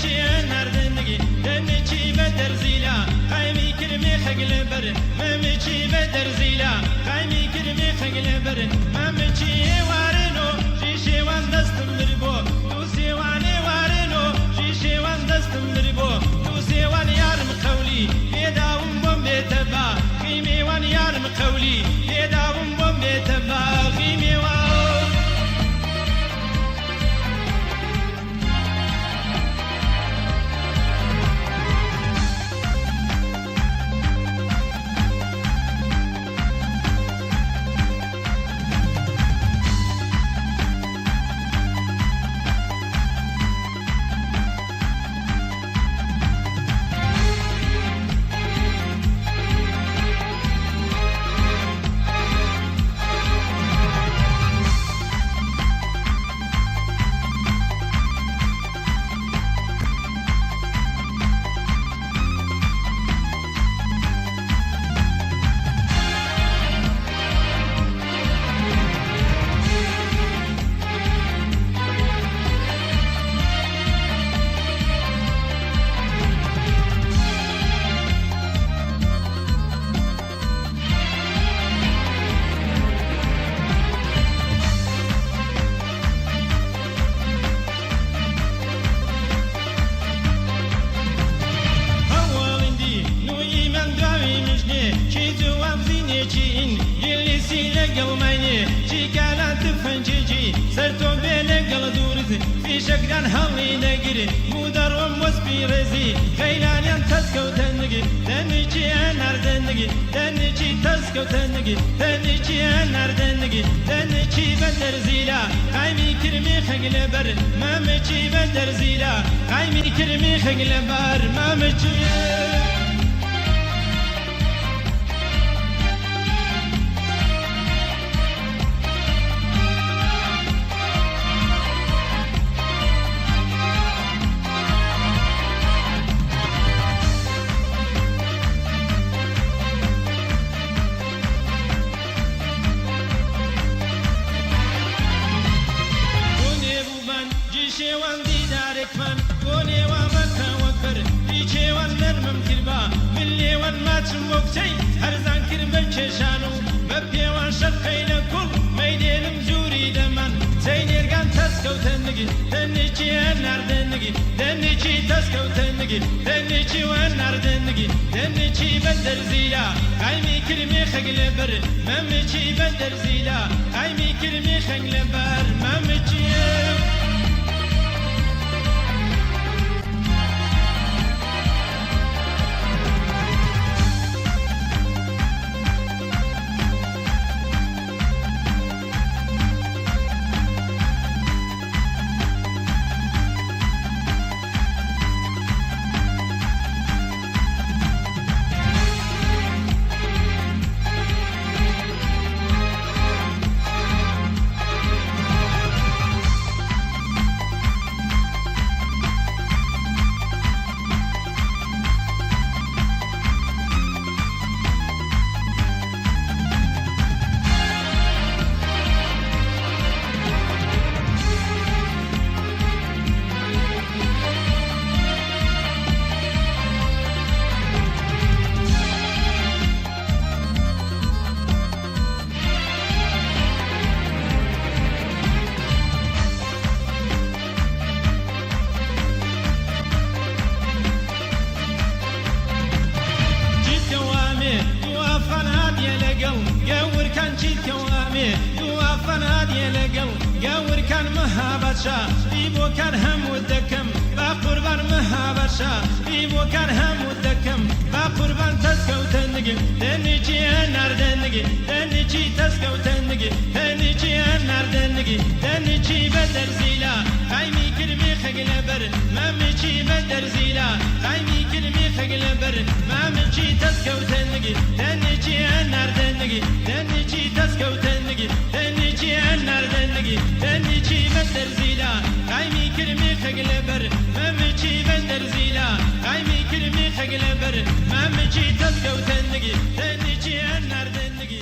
دنچی نردنگی دنچی بدر زیلا قایمی کرمی خگل برن ممچی بدر زیلا قایمی کرمی خگل برن ممچی وارنو شیشه وان دستم مربو تو سیوانی وارنو شیشه وان دستم مربو تو سیوان یارم قولی بیداوم بوم بیتبا قیمی وان یارم قولی بیداوم بوم بیتبا قیمی وان شكرا هالي نجري مدر ومسبي رزي خيلان ينتسكو تنجي تنجي نار تنجي تنجي تسكو تنجي تنجي نار تنجي تنجي بدر زيلا قايمي كرمي خجل بر ما مشي بدر زيلا قايمي كرمي خجل بر ما مشي دنچی ونار دنگی دنچی بدر زیلا قایمی کرمی خگل بر ممچی بدر زیلا قایمی کرمی خگل بر ممچی بيبو كان هم ودكم باقربان مهابشا بيبو كان هم ودكم باقربان تسكو تنجي دنجي نار دنجي دنجي تسكو تنجي دنجي نار دنجي دنجي بدر زيلا قايمي كلمي خجل بر مامشي بدر زيلا قايمي كلمي خجل بر مامشي تسكو تنجي دنجي نار دنجي دنجي تسكو تنجي دنجي نار دنجي دنجي بدر زيلا قايمي كلمي خجل بر مامشي بدر زيلا قايمي كلمي خجل بر مامشي تسكو تنجي دنجي نار دنجي